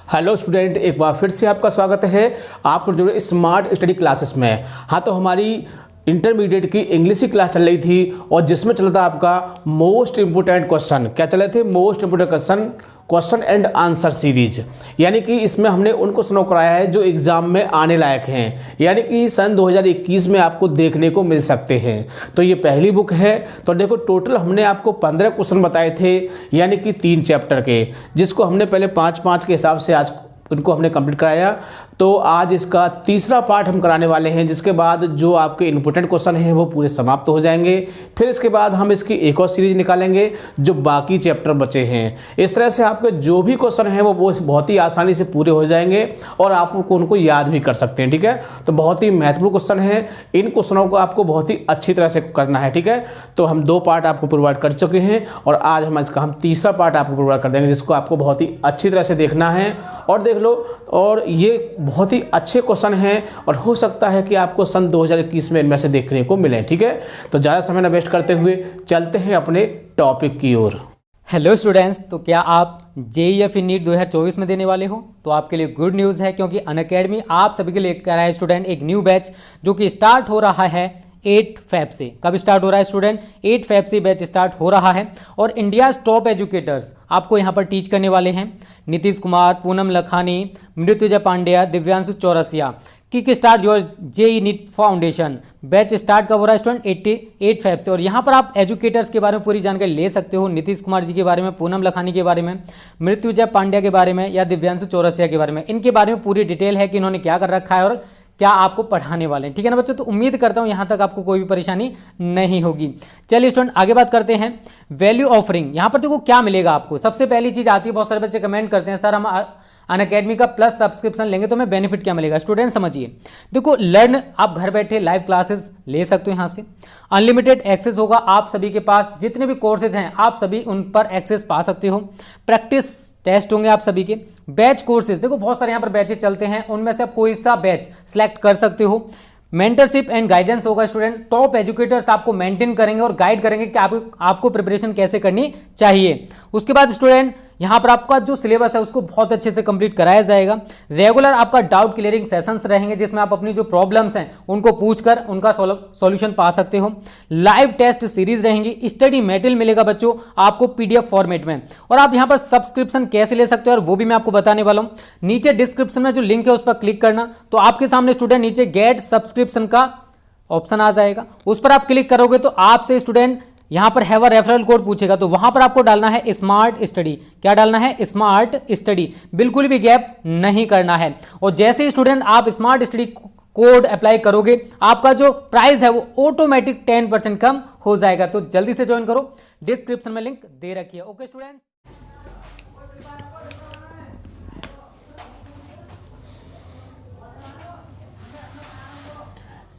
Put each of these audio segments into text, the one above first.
Hello student, एक बार फिर से आपका स्वागत है आपको जुड़े स्मार्ट स्टडी क्लासेस में। हाँ, तो हमारी इंटरमीडिएट की इंग्लिश की क्लास चल रही थी और जिसमें चल रहा था आपका मोस्ट इंपोर्टेंट क्वेश्चन। क्या चल रहे थे? Most important question and answer series. यानी कि इसमें हमने उन क्वेश्चनों को कराया है जो एग्जाम में आने लायक हैं, यानी कि सन 2021 में आपको देखने को मिल सकते हैं। तो ये पहली बुक है। तो देखो, टोटल हमने आपको 15 क्वेश्चन बताए थे, यानी कि 3 चैप्टर के, जिसको हमने पहले 5-5 के हिसाब से आज उनको हमने कंप्लीट कराया। तो आज इसका तीसरा पार्ट हम कराने वाले हैं, जिसके बाद जो आपके इंपोर्टेंट क्वेश्चन हैं वो पूरे समाप्त हो जाएंगे। फिर इसके बाद हम इसकी एक और सीरीज निकालेंगे जो बाकी चैप्टर बचे हैं। इस तरह से आपके जो भी क्वेश्चन हैं वो बहुत ही आसानी से पूरे हो जाएंगे और आप उनको याद भी कर सकते हैं। ठीक है, तो बहुत ही महत्वपूर्ण क्वेश्चन है। इन क्वेश्चनों को आपको बहुत ही अच्छी तरह से करना है। ठीक है, तो हम 2 पार्ट आपको प्रोवाइड कर चुके हैं और आज हम तीसरा पार्ट आपको प्रोवाइड कर देंगे, जिसको आपको बहुत ही अच्छी तरह से देखना है और देख लो। और ये बहुत ही अच्छे क्वेश्चन हैं और हो सकता है कि आपको सन 2021 में इनमें से देखने को मिले। ठीक है, तो ज़्यादा समय न वेस्ट करते हुए चलते हैं अपने टॉपिक की ओर। हेलो स्टूडेंट्स, तो क्या आप जेईएफ नीट 2024 में देने वाले हो? तो आपके लिए गुड न्यूज़ है, क्योंकि अनअकैडमी आप सभी के लिए लेकर आया है स्टूडेंट एक न्यू बैच जो कि स्टार्ट हो रहा है 8 फ़रवरी से। कब स्टार्ट हो रहा है स्टूडेंट? 8 फरवरी से बैच स्टार्ट हो रहा है और इंडिया टॉप एजुकेटर्स आपको यहाँ पर टीच करने वाले हैं। Nitish Kumar, Poonam Lakhani, Mrityunjay Pandya, Divyanshu Chaurasia. Kick start your JEE NEET foundation batch start कब हो रहा है स्टूडेंट? 8 फरवरी से। और यहाँ पर आप एजुकेटर्स के बारे में पूरी जानकारी ले सकते हो, नीतीश कुमार जी के बारे में, पूनम लखानी के बारे में, मृत्युंजय पांड्या के बारे में या दिव्यांशु चौरसिया के बारे में। इनके बारे में पूरी डिटेल है कि इन्होंने क्या कर रखा है और क्या आपको पढ़ाने वाले हैं। ठीक है ना बच्चों? तो उम्मीद करता हूं यहां तक आपको कोई भी परेशानी नहीं होगी। चलिए स्टूडेंट, आगे बात करते हैं वैल्यू ऑफरिंग। यहां पर देखो क्या मिलेगा आपको। सबसे पहली चीज आती है, बहुत सारे बच्चे कमेंट करते हैं सर हम अनअकैडमी का प्लस सब्सक्रिप्शन लेंगे तो हमें बेनिफिट क्या मिलेगा। स्टूडेंट समझिए, देखो लर्न आप घर बैठे लाइव क्लासेस ले सकते हो यहाँ से। अनलिमिटेड एक्सेस होगा आप सभी के पास, जितने भी कोर्सेज हैं आप सभी उन पर एक्सेस पा सकते हो। प्रैक्टिस टेस्ट होंगे आप सभी के। बैच कोर्सेज, देखो बहुत सारे यहाँ पर बैचेज चलते हैं, उनमें से आप कोई सा बैच सेलेक्ट कर सकते हो। मेंटरशिप एंड गाइडेंस होगा स्टूडेंट, टॉप एजुकेटर्स आपको मेंटेन करेंगे और गाइड करेंगे कि आपको प्रिपरेशन कैसे करनी चाहिए। उसके बाद स्टूडेंट यहाँ पर आपका जो सिलेबस है उसको बहुत अच्छे से कंप्लीट कराया जाएगा। रेगुलर आपका डाउट क्लियरिंग सेशंस रहेंगे, जिसमें आप अपनी जो प्रॉब्लम्स हैं उनको पूछकर उनका सॉल्यूशन पा सकते हो। लाइव टेस्ट सीरीज रहेंगी। स्टडी मटेरियल मिलेगा बच्चों आपको पीडीएफ फॉर्मेट में। और आप यहाँ पर सब्सक्रिप्शन कैसे ले सकते हो और वो भी मैं आपको बताने वाला हूँ। नीचे डिस्क्रिप्शन में जो लिंक है उस पर क्लिक करना, तो आपके सामने स्टूडेंट नीचे गेट सब्सक्रिप्शन का ऑप्शन आ जाएगा। उस पर आप क्लिक करोगे तो आपसे स्टूडेंट यहां पर हैव अ रेफरल कोड पूछेगा, तो वहां पर आपको डालना है स्मार्ट स्टडी। क्या डालना है? Smart study. बिल्कुल भी गैप नहीं करना है। और जैसे ही स्टूडेंट आप स्मार्ट स्टडी कोड अप्लाई करोगे, आपका जो प्राइस है वो ऑटोमेटिक 10% कम हो जाएगा। तो जल्दी से ज्वाइन करो, डिस्क्रिप्शन में लिंक दे रखी है। Okay students,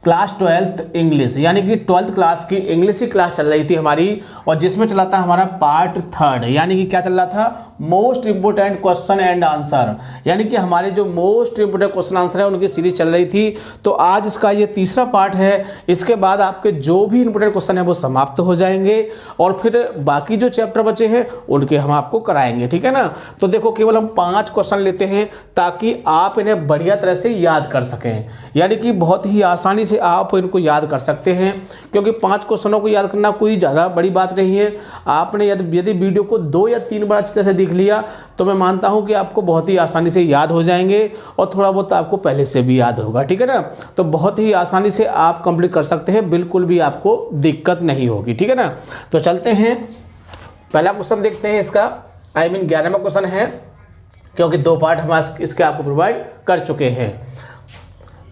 class 12th English, यानी कि 12th क्लास की इंग्लिश की क्लास चल रही थी हमारी, और जिसमें चला था हमारा पार्ट 3, यानी कि क्या चल रहा था? Most important question and answer. यानी कि हमारे जो मोस्ट इंपोर्टेंट क्वेश्चन आंसर है उनकी सीरीज चल रही थी। तो आज इसका ये तीसरा पार्ट है। इसके बाद आपके जो भी इंपोर्टेंट क्वेश्चन है वो समाप्त हो जाएंगे और फिर बाकी जो चैप्टर बचे हैं उनके हम आपको कराएंगे। ठीक है ना? तो देखो, केवल हम 5 क्वेश्चन लेते हैं ताकि आप इन्हें बढ़िया तरह से याद कर सकें, यानी कि बहुत ही आसानी से आप इनको याद कर सकते हैं, क्योंकि 5 क्वेश्चनों को याद करना कोई ज़्यादा बड़ी बात नहीं है। आपने यदि वीडियो को 2 या 3 बार अच्छी तरह से देख लिया तो मैं मानता हूं कि आपको बहुत ही आसानी से याद हो जाएंगे और थोड़ा बहुत आपको पहले से भी याद होगा। ठीक है ना? तो बहुत ही आसानी से आप कंप्लीट कर सकते हैं, बिल्कुल भी आपको दिक्कत नहीं होगी। ठीक है ना? तो चलते हैं, पहला क्वेश्चन देखते हैं इसका। 11वां क्वेश्चन है, क्योंकि 2 पार्ट हम इसके आपको प्रोवाइड कर चुके हैं।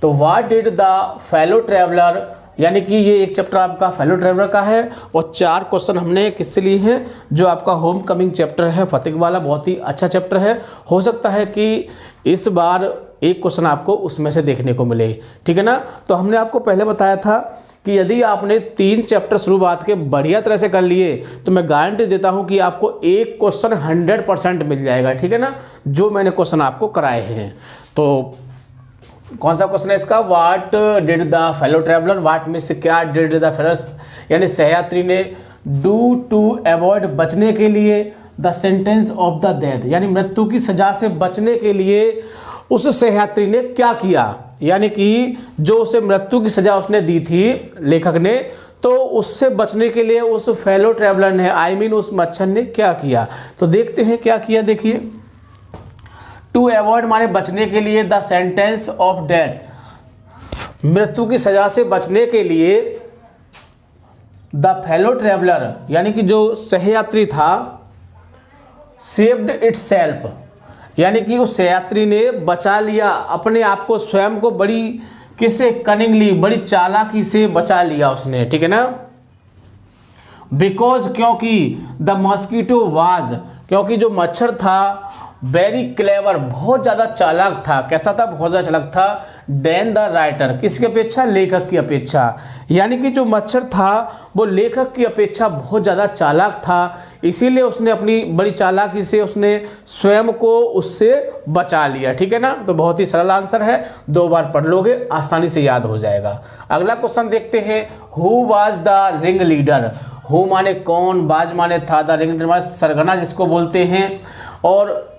तो what did the fellow traveller, यानी कि ये एक चैप्टर आपका फेलो ट्रैवलर का है और 4 क्वेश्चन हमने किससे लिए हैं? जो आपका होम कमिंग चैप्टर है, फतिक वाला, बहुत ही अच्छा चैप्टर है। हो सकता है कि इस बार एक क्वेश्चन आपको उसमें से देखने को मिले। ठीक है ना? तो हमने आपको पहले बताया था कि यदि आपने 3 चैप्टर शुरुआत के बढ़िया तरह से कर लिए तो मैं गारंटी देता हूं कि आपको एक क्वेश्चन 100% मिल जाएगा। ठीक है ना? जो मैंने क्वेश्चन आपको कराए हैं। तो कौन सा क्वेश्चन है इसका? What did the fellow traveller, what में से क्या डिड द फेलो, यानी सहयात्री ने डू टू अवॉइड, बचने के लिए, the sentence of the death, यानी मृत्यु की सजा से बचने के लिए उस सहयात्री ने क्या किया, यानी कि जो उसे मृत्यु की सजा उसने दी थी लेखक ने, तो उससे बचने के लिए उस फेलो ट्रैवलर ने, आई मीन उस मच्छर ने क्या किया। तो देखते हैं क्या किया। देखिए, टू अवॉइड माने बचने के लिए, द सेंटेंस ऑफ डेथ मृत्यु की सजा से बचने के लिए, द फेलो ट्रैवलर यानी कि जो सहयात्री था, सेव्ड इटसेल्फ यानी कि उस सहयात्री ने बचा लिया अपने आप को, स्वयं को, बड़ी किससे, कनिंगली, बड़ी चालाकी से बचा लिया उसने, ठीक है ना। बिकॉज क्योंकि, द मॉस्किटो वाज क्योंकि जो मच्छर था, वेरी क्लेवर बहुत ज़्यादा चालाक था। कैसा था? बहुत ज़्यादा चालाक था। देन द राइटर किसकी अपेक्षा? लेखक की अपेक्षा। यानी कि जो मच्छर था वो लेखक की अपेक्षा बहुत ज़्यादा चालाक था, इसीलिए उसने अपनी बड़ी चालाकी से उसने स्वयं को उससे बचा लिया, ठीक है ना। तो बहुत ही सरल आंसर है, 2 बार पढ़ लोगे आसानी से याद हो जाएगा। अगला क्वेश्चन देखते हैं। Who was the ring leader? Who माने कौन, वाज माने था, द रिंग लीडर माने सरगना जिसको बोलते हैं। और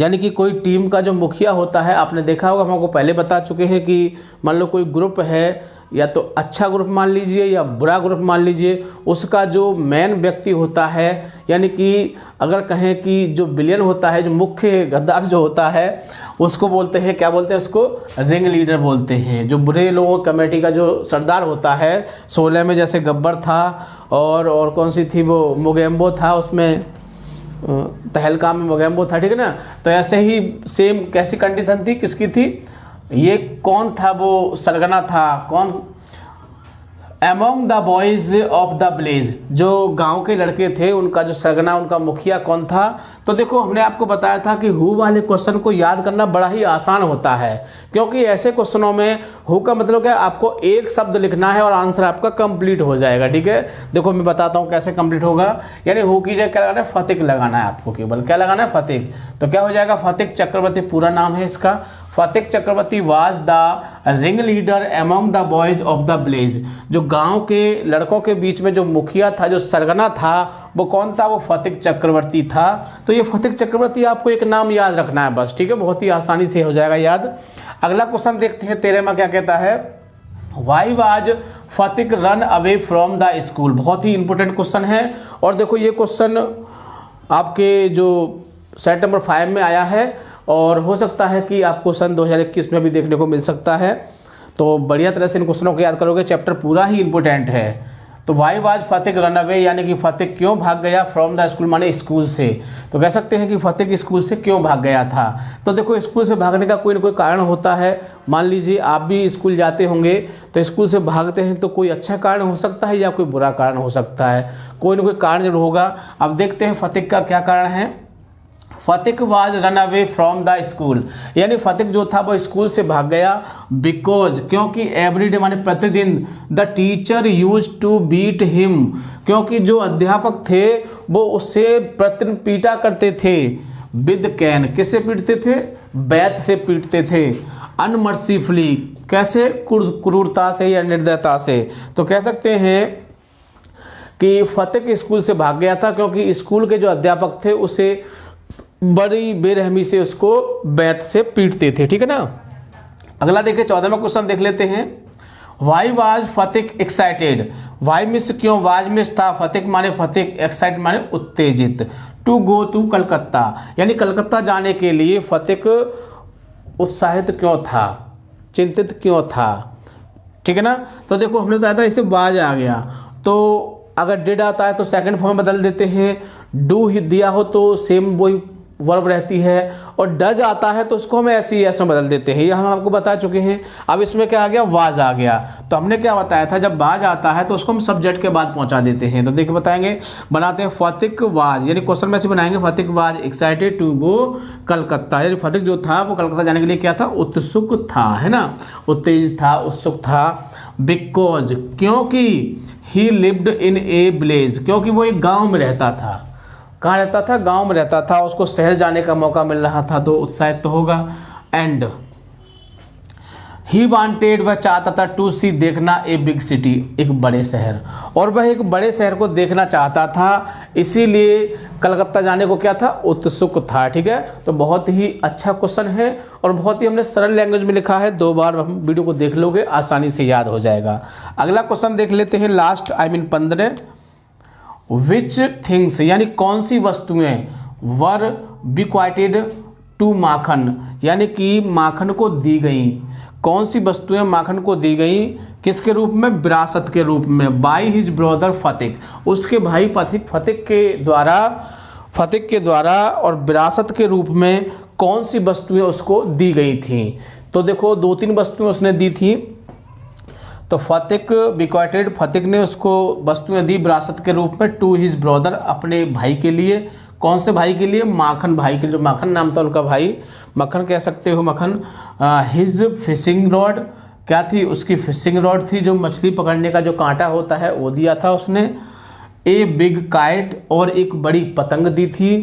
यानी कि कोई टीम का जो मुखिया होता है, आपने देखा होगा, हम आपको पहले बता चुके हैं कि मान लो कोई ग्रुप है, या तो अच्छा ग्रुप मान लीजिए या बुरा ग्रुप मान लीजिए, उसका जो मेन व्यक्ति होता है, यानी कि अगर कहें कि जो विलेन होता है, जो मुख्य गद्दार जो होता है, उसको बोलते हैं, क्या बोलते हैं उसको? रिंग लीडर बोलते हैं। जो बुरे लोगों कमेटी का जो सरदार होता है, 16 में जैसे गब्बर था, और कौन सी थी वो, मोगेम्बो था, उसमें तहलका में मोगेम्बो था, ठीक है ना। तो ऐसे ही सेम कैसी कंडीशन थी, किसकी थी? ये कौन था? वो सरगना था। कौन? Among the boys of the Blaze, जो गांव के लड़के थे उनका जो सरगना, उनका मुखिया कौन था? तो देखो, हमने आपको बताया था कि हु वाले क्वेश्चन को याद करना बड़ा ही आसान होता है, क्योंकि ऐसे क्वेश्चनों में हु का मतलब क्या, आपको एक शब्द लिखना है और आंसर आपका कंप्लीट हो जाएगा, ठीक है। देखो मैं बताता हूँ कैसे कंप्लीट होगा। यानी हु की जगह क्या लगाना है? फतिक लगाना है आपको, केवल क्या लगाना है? फतिक। तो क्या हो जाएगा? फतिक चक्रवर्ती पूरा नाम है इसका। Phatik Chakravarti was the ring leader among the boys of the Blaze, जो गांव के लड़कों के बीच में जो मुखिया था, जो सरगना था, वो कौन था? वो फतिक चक्रवर्ती था। तो ये फतिक चक्रवर्ती आपको एक नाम याद रखना है बस, ठीक है, बहुत ही आसानी से हो जाएगा याद। अगला क्वेश्चन देखते हैं। 13 में क्या कहता है? Why was Phatik run away from the school? बहुत ही इंपॉर्टेंट क्वेश्चन है। और देखो ये क्वेश्चन आपके जो सेट नंबर 5 में आया है, और हो सकता है कि आपको सन 2021 में भी देखने को मिल सकता है। तो बढ़िया तरह से इन क्वेश्चनों को याद करोगे, चैप्टर पूरा ही इंपॉर्टेंट है। तो Y was Phatik run away, यानी कि फतिक क्यों भाग गया? फ्रॉम द स्कूल माने स्कूल से। तो कह सकते हैं कि फतिक स्कूल से क्यों भाग गया था। तो देखो, स्कूल से भागने का कोई ना कोई कारण होता है। मान लीजिए आप भी स्कूल जाते होंगे, तो स्कूल से भागते हैं तो कोई अच्छा कारण हो सकता है या कोई बुरा कारण हो सकता है, कोई ना कोई कारण जरूर होगा। अब देखते हैं फतिक का क्या कारण है। Phatik was run away from the school, यानी फतिक जो था वो स्कूल से भाग गया। बिकॉज क्योंकि एवरीडे माने प्रतिदिन, the teacher use to beat him, क्योंकि जो अध्यापक थे वो उससे प्रतिदिन पीटा करते थे। विद कैन, किससे पीटते थे? बैत से पीटते थे। अनमर्सीफुली, कैसे? क्रूरता से या निर्दयता से। तो कह सकते हैं कि फतिक स्कूल से भाग गया था क्योंकि स्कूल के जो अध्यापक थे उसे बड़ी बेरहमी से उसको बैत से पीटते थे, ठीक है ना। अगला देखिए 14वां क्वेश्चन देख लेते हैं। Why was Phatik excited? Why miss क्यों? वाज मिस था, फतिक माने फतिक, एक्साइट माने उत्तेजित। टू गो टू कलकत्ता, यानी कलकत्ता जाने के लिए फतिक उत्साहित क्यों था, चिंतित क्यों था, ठीक है ना। तो देखो हमने बताया था इसे वाज आ गया, तो अगर डिड आता है तो सेकंड फॉर्म में बदल देते हैं। डू ही दिया हो तो सेम वही वर्ब रहती है, और डज आता है तो उसको हम ऐसे ही ऐसे बदल देते हैं, ये हम आपको बता चुके हैं। अब इसमें क्या आ गया? वाज आ गया। तो हमने क्या बताया था, जब वाज आता है तो उसको हम सब्जेक्ट के बाद पहुंचा देते हैं। तो देखिए बताएंगे, बनाते हैं फतिक वाज, यानी क्वेश्चन में ऐसे बनाएंगे, Phatik was excited to go Calcutta, यानी फतिक जो था वो कलकत्ता जाने के लिए क्या था? उत्सुक था, है ना, उत्तेजित था, उत्सुक था। बिकॉज क्योंकि ही लिव्ड इन ए विलेज, क्योंकि वो एक गाँव में रहता था। कहाँ रहता था? गांव में रहता था, उसको शहर जाने का मौका मिल रहा था तो उत्साहित तो होगा। एंड ही वांटेड, वह चाहता था, टू सी देखना, ए बिग सिटी, एक बड़े शहर, और वह एक बड़े शहर को देखना चाहता था, इसीलिए कलकत्ता जाने को क्या था, उत्सुक था। ठीक है, तो बहुत ही अच्छा क्वेश्चन है और बहुत ही हमने सरल लैंग्वेज में लिखा है। 2 बार हम वीडियो को देख लोगे आसानी से याद हो जाएगा। अगला क्वेश्चन देख लेते हैं, लास्ट 15। विच थिंग्स, यानी कौन सी वस्तुएं वर बिक्वाइटेड टू माखन, यानी कि माखन को दी गई, कौन सी वस्तुएं माखन को दी गई, किसके रूप में, विरासत के रूप में, बाय हिज ब्रदर फतिक, उसके भाई फतिक के द्वारा और विरासत के रूप में कौन सी वस्तुएं उसको दी गई थी। तो देखो 2-3 वस्तुएं उसने दी थी। तो फतिक बिक्वाइटेड, फतिक ने उसको वस्तुएं दी विरासत के रूप में टू हिज ब्रदर, अपने भाई के लिए। कौन से भाई के लिए, माखन भाई के लिए, जो माखन नाम था उनका भाई, मक्खन कह सकते हो, मक्खन। हिज फिशिंग रॉड, क्या थी, उसकी फिशिंग रॉड थी, जो मछली पकड़ने का जो कांटा होता है वो दिया था उसने। ए बिग काइट, और एक बड़ी पतंग दी थी।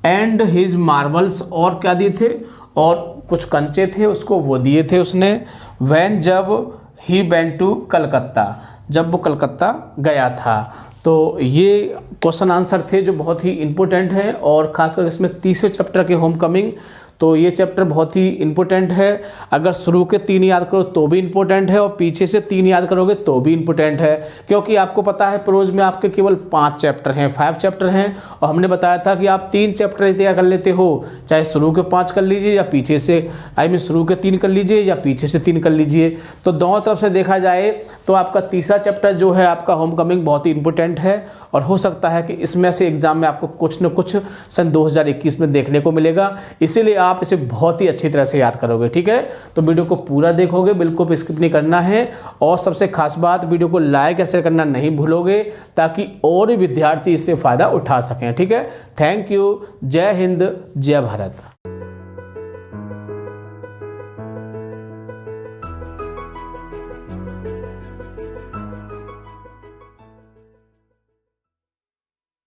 एंड हिज मार्बल्स, और क्या दिए थे, और कुछ कंचे थे उसको, वो दिए थे उसने। वैन, जब, ही वेंट टू कलकत्ता, जब वो कलकत्ता गया था। तो ये क्वेश्चन आंसर थे जो बहुत ही इंपॉर्टेंट हैं, और खासकर इसमें तीसरे चैप्टर के होम कमिंग, तो ये चैप्टर बहुत ही इंपॉर्टेंट है। अगर शुरू के 3 याद करो तो भी इंपॉर्टेंट है, और पीछे से 3 याद करोगे तो भी इंपॉर्टेंट है, क्योंकि आपको पता है प्रोज में आपके केवल 5 चैप्टर हैं, 5 चैप्टर हैं, और हमने बताया था कि आप 3 चैप्टर तैयार कर लेते हो, चाहे शुरू के 5 कर लीजिए या पीछे से, शुरू के 3 कर लीजिए या पीछे से 3 कर लीजिए। तो दोनों तरफ से देखा जाए तो आपका तीसरा चैप्टर जो है आपका होम कमिंग बहुत ही इंपॉर्टेंट है, और हो सकता है कि इसमें से एग्जाम में आपको कुछ न कुछ सन 2021 में देखने को मिलेगा, इसीलिए आप इसे बहुत ही अच्छी तरह से याद करोगे। ठीक है, तो वीडियो को पूरा देखोगे, बिल्कुल स्किप नहीं करना है, और सबसे खास बात, वीडियो को लाइक या शेयर करना नहीं भूलोगे, ताकि और भी विद्यार्थी इससे फ़ायदा उठा सकें। ठीक है, थैंक यू, जय हिंद, जय भारत।